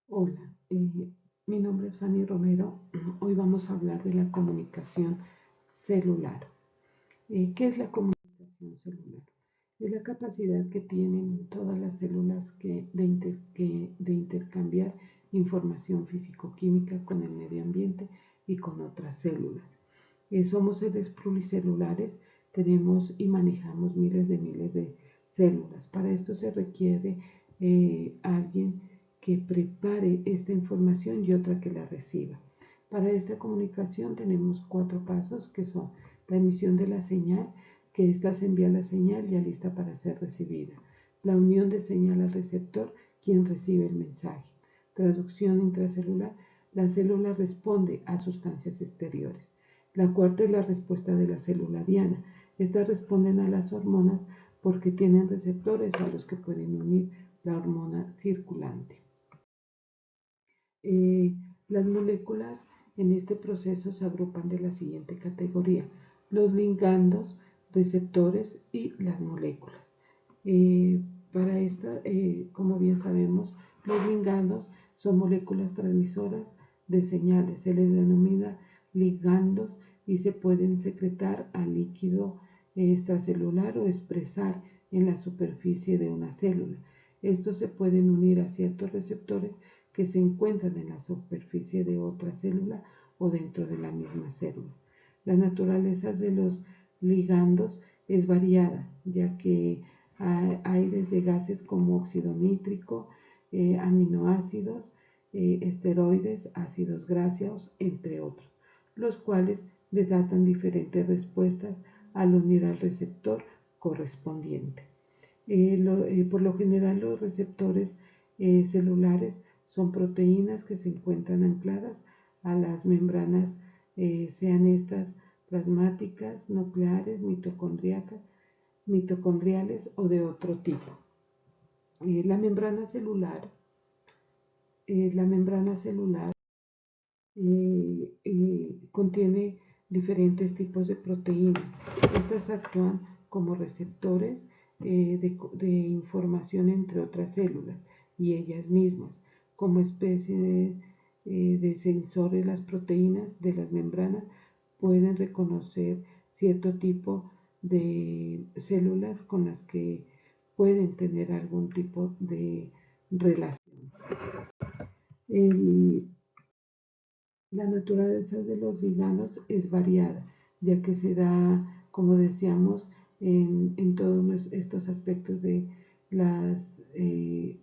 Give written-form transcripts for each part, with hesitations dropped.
Hola, mi nombre es Fanny Romero. Hoy vamos a hablar de la comunicación celular. ¿Qué es la comunicación celular? Es la capacidad que tienen todas las células de intercambiar información físico-química con el medio ambiente y con otras células. Somos seres pluricelulares, tenemos y manejamos miles de células. Para esto se requiere alguien que prepare esta información y otra que la reciba. Para esta comunicación tenemos 4 pasos que son la emisión de la señal, que ésta se envía la señal ya lista para ser recibida. La unión de señal al receptor, quien recibe el mensaje. Traducción intracelular, la célula responde a sustancias exteriores. La cuarta es la respuesta de la célula diana. Estas responden a las hormonas porque tienen receptores a los que pueden unir la hormona circulante. Eh, las moléculas en este proceso se agrupan de la siguiente categoría: los ligandos, receptores y las moléculas. Para esto, como bien sabemos, los ligandos son moléculas transmisoras de señales. Se les denomina ligandos y se pueden secretar al líquido extracelular o expresar en la superficie de una célula. Estos se pueden unir a ciertos receptores que se encuentran en la superficie de otra célula o dentro de la misma célula. La naturaleza de los ligandos es variada, ya que hay desde gases como óxido nítrico, aminoácidos, esteroides, ácidos grasos, entre otros, los cuales desatan diferentes respuestas al unir al receptor correspondiente. Por lo general, los receptores celulares son proteínas que se encuentran ancladas a las membranas, sean estas plasmáticas, nucleares, mitocondriales o de otro tipo. La membrana celular, la membrana celular contiene diferentes tipos de proteínas. Estas actúan como receptores de información entre otras células y ellas mismas. Como especie de sensores, las proteínas de las membranas pueden reconocer cierto tipo de células con las que pueden tener algún tipo de relación. El, la naturaleza de los liganos es variada, ya que se da, como decíamos, en todos estos aspectos de las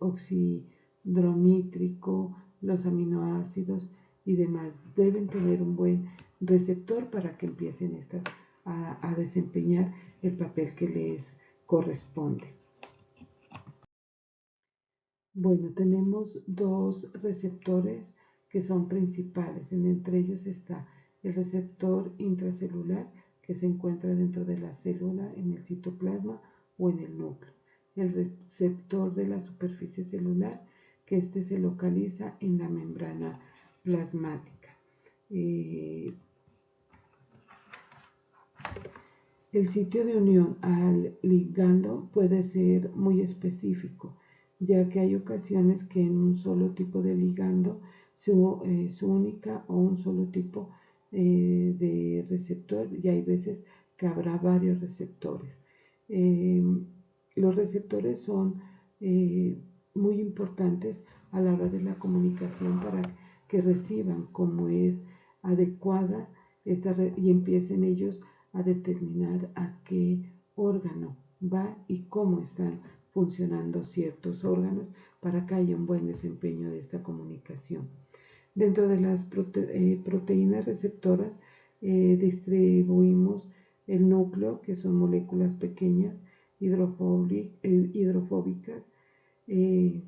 oxidronítrico, los aminoácidos y demás. Deben tener un buen receptor para que empiecen estas a desempeñar el papel que les corresponde. Bueno, tenemos dos receptores que son principales. Entre ellos está el receptor intracelular, que se encuentra dentro de la célula, en el citoplasma o en el núcleo. El receptor de la superficie celular, que este se localiza en la membrana plasmática. El sitio de unión al ligando puede ser muy específico, ya que hay ocasiones que en un solo tipo de ligando su única o un solo tipo de receptor, y hay veces que habrá varios receptores. Eh, los receptores son muy importantes a la hora de la comunicación para que reciban como es adecuada y empiecen ellos a determinar a qué órgano va y cómo están funcionando ciertos órganos para que haya un buen desempeño de esta comunicación. Dentro de las proteínas receptoras distribuimos el núcleo, que son moléculas pequeñas hidrofóbicas, eh,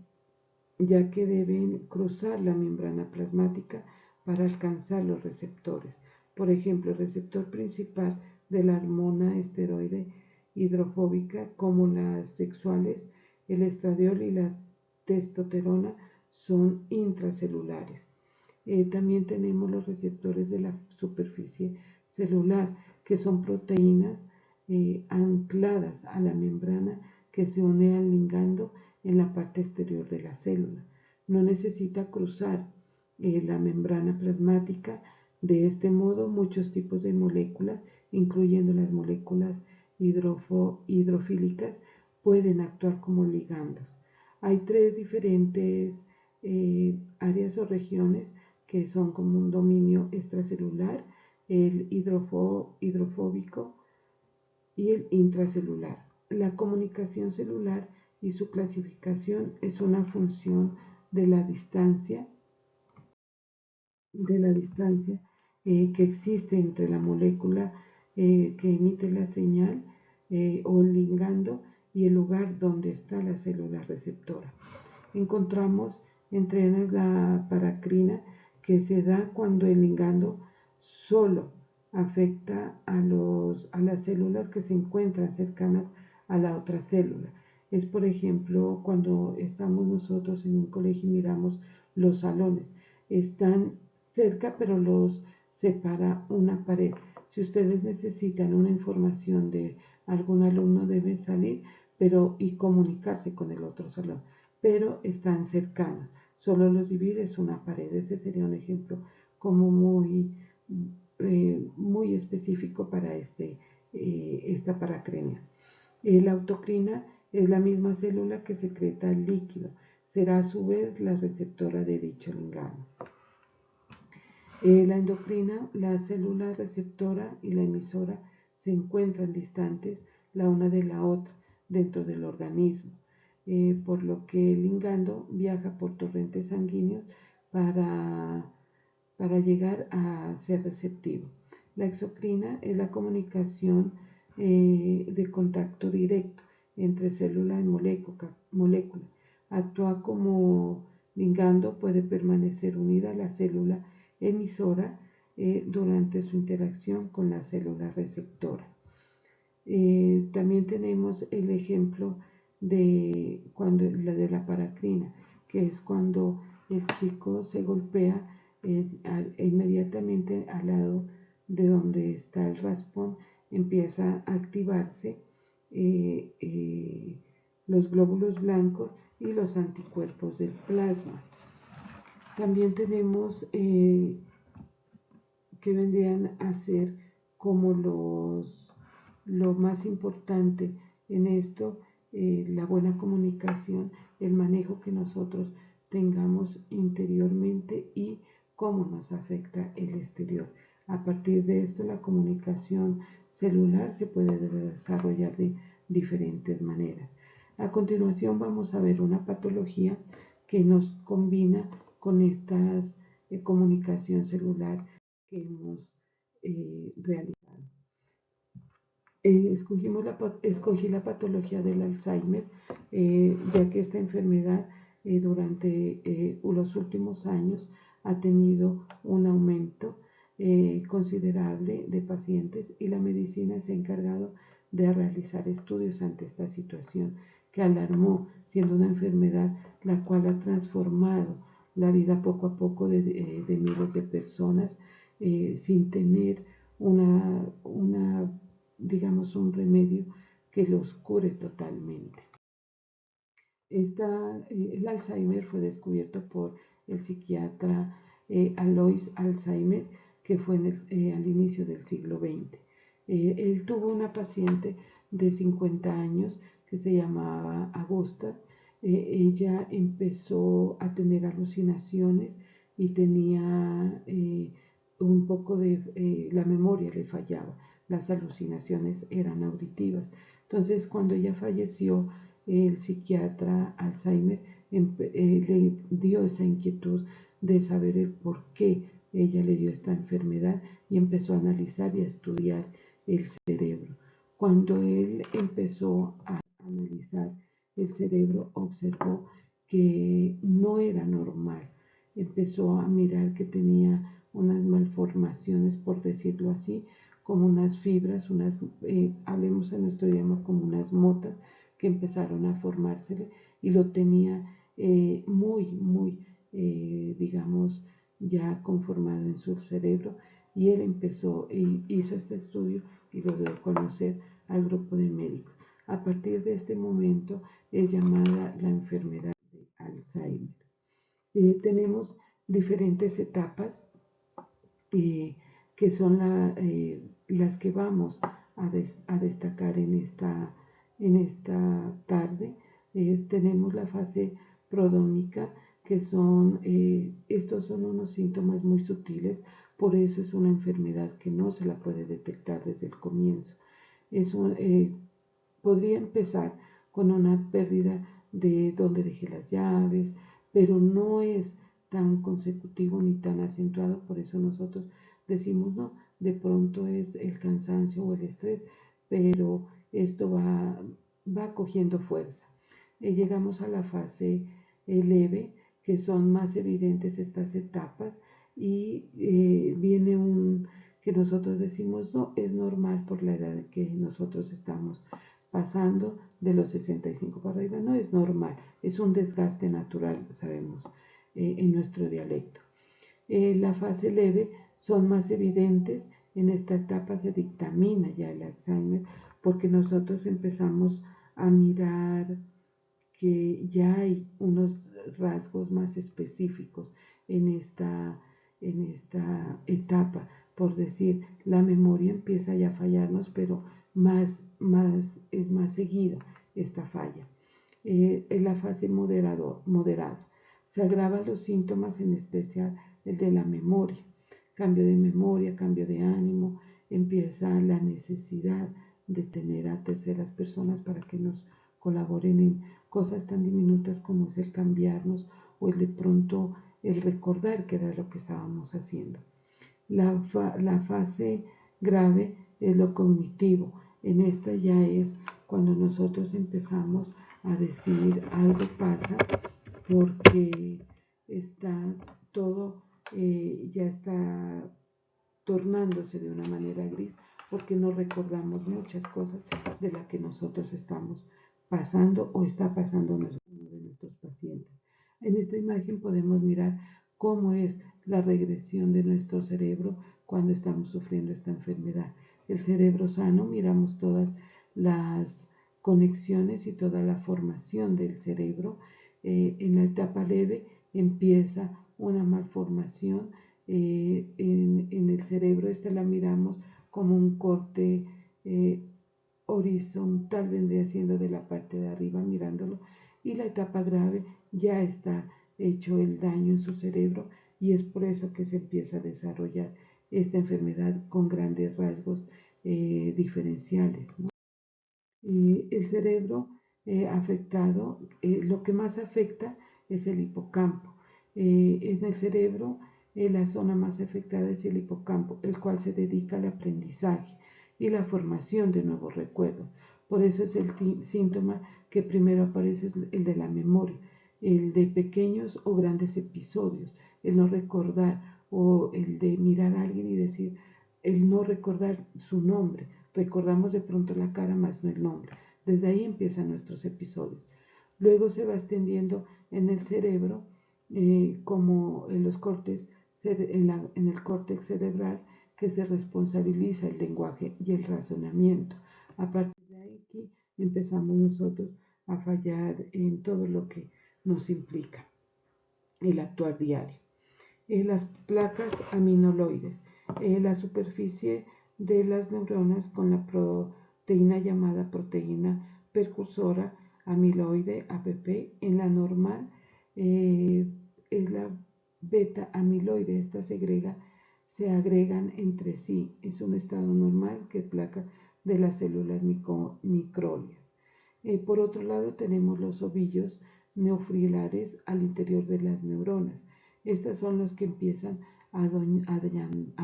ya que deben cruzar la membrana plasmática para alcanzar los receptores. Por ejemplo, el receptor principal de la hormona esteroide hidrofóbica, como las sexuales, el estradiol y la testosterona, son intracelulares. También tenemos los receptores de la superficie celular, que son proteínas ancladas a la membrana que se une al ligando en la parte exterior de la célula. no necesita cruzar la membrana plasmática. De este modo, muchos tipos de moléculas, incluyendo las moléculas hidrofílicas, pueden actuar como ligandos. Hay tres diferentes áreas o regiones que son como un dominio extracelular, el hidrofóbico y el intracelular. La comunicación celular y su clasificación es una función de la distancia que existe entre la molécula que emite la señal o el ligando y el lugar donde está la célula receptora. Encontramos entre ellas la paracrina, que se da cuando el ligando solo afecta a las células que se encuentran cercanas a la otra célula. Es, por ejemplo, cuando estamos nosotros en un colegio y miramos los salones. Están cerca, pero los separa una pared. Si ustedes necesitan una información de algún alumno, deben salir y comunicarse con el otro salón, pero están cercanos. Solo los divide es una pared. Ese sería un ejemplo como muy específico para esta paracrenia. La autocrina es la misma célula que secreta el líquido. Será a su vez la receptora de dicho ligando. La endocrina, la célula receptora y la emisora se encuentran distantes la una de la otra dentro del organismo, por lo que el ligando viaja por torrentes sanguíneos para, para llegar a ser receptivo. La exocrina es la comunicación de contacto directo entre célula y molécula. Actúa como ligando, puede permanecer unida a la célula emisora durante su interacción con la célula receptora. También tenemos el ejemplo de la paracrina, que es cuando el chico se golpea inmediatamente al lado de donde está el raspón, empieza a activarse los glóbulos blancos y los anticuerpos del plasma. También tenemos que vendrían a ser como lo más importante en esto, la buena comunicación, el manejo que nosotros tengamos interiormente y cómo nos afecta el exterior. A partir de esto, la comunicación celular se puede desarrollar de diferentes maneras. A continuación vamos a ver una patología que nos combina con esta comunicación celular que hemos realizado. Escogí la patología del Alzheimer, ya que esta enfermedad durante los últimos años ha tenido un aumento considerable de pacientes y la medicina se ha encargado de realizar estudios ante esta situación que alarmó, siendo una enfermedad la cual ha transformado la vida poco a poco de miles de personas sin tener digamos, un remedio que los cure totalmente. El Alzheimer fue descubierto por el psiquiatra Alois Alzheimer, que fue al inicio del siglo XX. Él tuvo una paciente de 50 años que se llamaba Augusta. Ella empezó a tener alucinaciones y tenía un poco de la memoria le fallaba, las alucinaciones eran auditivas. Entonces, cuando ella falleció, el psiquiatra Alzheimer le dio esa inquietud de saber el por qué ella le dio esta enfermedad y empezó a analizar y a estudiar el cerebro. Cuando él empezó a analizar el cerebro, observó que no era normal. Empezó a mirar que tenía unas malformaciones, por decirlo así, como unas fibras, hablemos en nuestro idioma como unas motas que empezaron a formársele y lo tenía muy, digamos, ya conformado en su cerebro, y él hizo este estudio y lo dio a conocer al grupo de médicos. A partir de este momento es llamada la enfermedad de Alzheimer. Tenemos diferentes etapas que son las que vamos a destacar en esta tarde. Tenemos la fase prodómica, que estos son unos síntomas muy sutiles, por eso es una enfermedad que no se la puede detectar desde el comienzo. Podría empezar con una pérdida de donde dejé las llaves, pero no es tan consecutivo ni tan acentuado, por eso nosotros decimos no, de pronto es el cansancio o el estrés, pero esto va cogiendo fuerza. Llegamos a la fase leve, que son más evidentes estas etapas, y viene que nosotros decimos no, es normal por la edad que nosotros estamos pasando de los 65 para arriba, no es normal, es un desgaste natural, sabemos, en nuestro dialecto. La fase leve son más evidentes, en esta etapa se dictamina ya el Alzheimer, porque nosotros empezamos a mirar que ya hay unos rasgos más específicos en esta etapa. Por decir, la memoria empieza ya a fallarnos, pero es más seguida esta falla. En la fase moderada se agravan los síntomas, en especial el de la memoria. Cambio de memoria, cambio de ánimo, empieza la necesidad de tener a terceras personas para que nos colaboren en cosas tan diminutas como es el cambiarnos o el de pronto el recordar que era lo que estábamos haciendo. La fase grave es lo cognitivo. En esta ya es cuando nosotros empezamos a decir algo pasa porque está todo, ya está tornándose de una manera gris, porque no recordamos muchas cosas de las que nosotros estamos pasando o está pasando uno de nuestros pacientes. En esta imagen podemos mirar cómo es la regresión de nuestro cerebro cuando estamos sufriendo esta enfermedad. El cerebro sano, miramos todas las conexiones y toda la formación del cerebro. En la etapa leve empieza una malformación en el cerebro. Esta la miramos como un corte horizontal, vendría siendo de la parte de arriba mirándolo, y la etapa grave ya está hecho el daño en su cerebro, y es por eso que se empieza a desarrollar esta enfermedad con grandes rasgos diferenciales, ¿no? El cerebro afectado, lo que más afecta es el hipocampo. En el cerebro, la zona más afectada es el hipocampo, el cual se dedica al aprendizaje y la formación de nuevos recuerdos. Por eso es el síntoma que primero aparece, es el de la memoria, el de pequeños o grandes episodios, el no recordar, o el de mirar a alguien y decir, el no recordar su nombre. Recordamos de pronto la cara más no el nombre. Desde ahí empiezan nuestros episodios. Luego se va extendiendo en el cerebro, como en los cortes, en el córtex cerebral, que se responsabiliza el lenguaje y el razonamiento. A partir de aquí empezamos nosotros a fallar en todo lo que nos implica el actuar diario. Las placas aminoloides, la superficie de las neuronas con la proteína llamada proteína precursora amiloide APP. En la normal es la beta amiloide. Estas se agregan entre sí. Es un estado normal que es placa de las células microglias. Por otro lado tenemos los ovillos neofilares al interior de las neuronas. Estas son los que empiezan a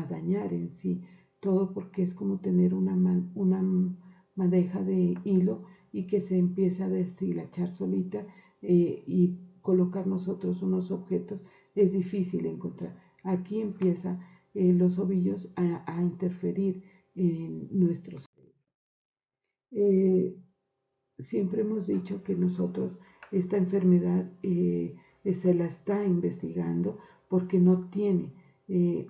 dañar en sí todo, porque es como tener una madeja de hilo y que se empieza a deshilachar solita, y colocar nosotros unos objetos es difícil encontrar. Aquí empieza los ovillos a interferir en nuestros. Eh, Siempre hemos dicho que nosotros esta enfermedad se la está investigando porque no tiene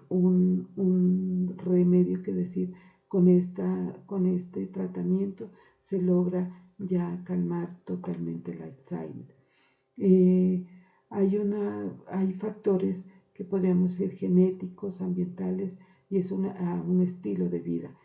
un remedio que decir, con este tratamiento se logra ya calmar totalmente el Alzheimer. Eh, hay factores que podríamos ser genéticos, ambientales, y es un estilo de vida.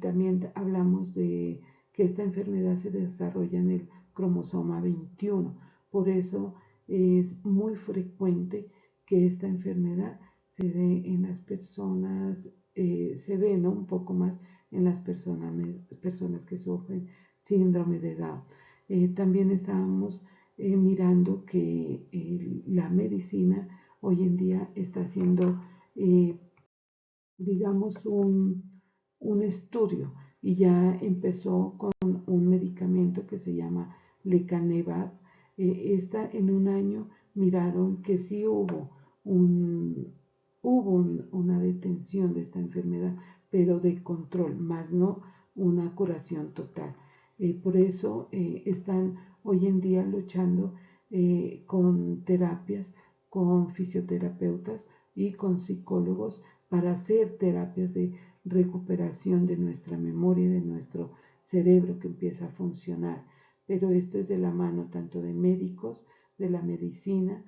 También hablamos de que esta enfermedad se desarrolla en el cromosoma 21, por eso es muy frecuente que esta enfermedad se dé en las personas, se ve, ¿no?, un poco más en las personas que sufren síndrome de Down. También estábamos mirando que la medicina hoy en día está haciendo, eh, digamos, un estudio, y ya empezó con un medicamento que se llama lecanemab. En un año miraron que sí una detención de esta enfermedad, pero de control, más no una curación total. Por eso están hoy en día luchando con terapias, con fisioterapeutas y con psicólogos para hacer terapias de recuperación de nuestra memoria y de nuestro cerebro que empieza a funcionar. Pero esto es de la mano tanto de médicos, de la medicina,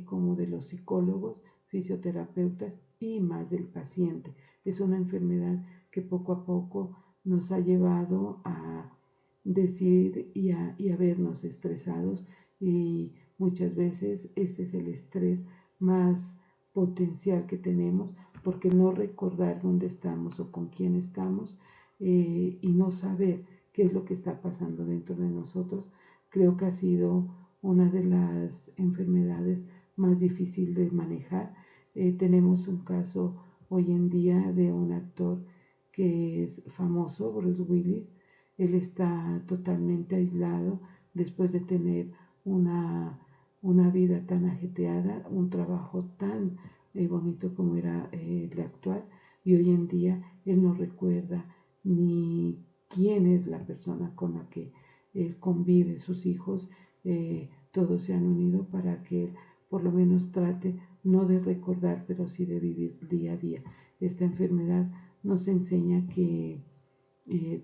como de los psicólogos, fisioterapeutas y más del paciente. Es una enfermedad que poco a poco nos ha llevado a decir y a vernos estresados, y muchas veces este es el estrés más potencial que tenemos, porque no recordar dónde estamos o con quién estamos, y no saber qué es lo que está pasando dentro de nosotros, creo que ha sido una de las enfermedades más difíciles de manejar. Tenemos un caso hoy en día de un actor que es famoso, Bruce Willis. Él está totalmente aislado después de tener una, una vida tan ajetreada, un trabajo tan bonito como era el actual, y hoy en día él no recuerda ni quién es la persona con la que él convive, sus hijos, todos se han unido para que él por lo menos trate no de recordar, pero sí de vivir día a día. Esta enfermedad nos enseña que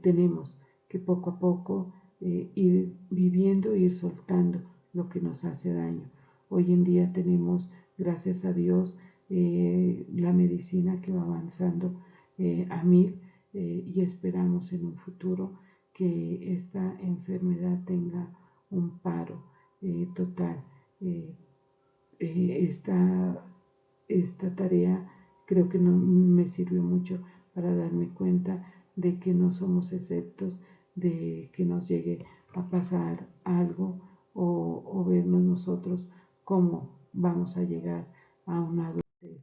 tenemos que poco a poco ir viviendo, ir soltando lo que nos hace daño. Hoy en día tenemos, gracias a Dios, la medicina que va avanzando a mil, y esperamos en un futuro que esta enfermedad tenga un paro total. Eh, esta, esta tarea creo que no, me sirvió mucho para darme cuenta de que no somos exceptos, de que nos llegue a pasar algo, o vernos nosotros cómo vamos a llegar a una adultez.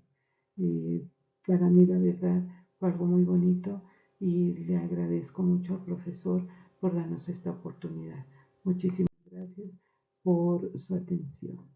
Para mí la verdad fue algo muy bonito, y le agradezco mucho al profesor por darnos esta oportunidad. Muchísimas gracias por su atención.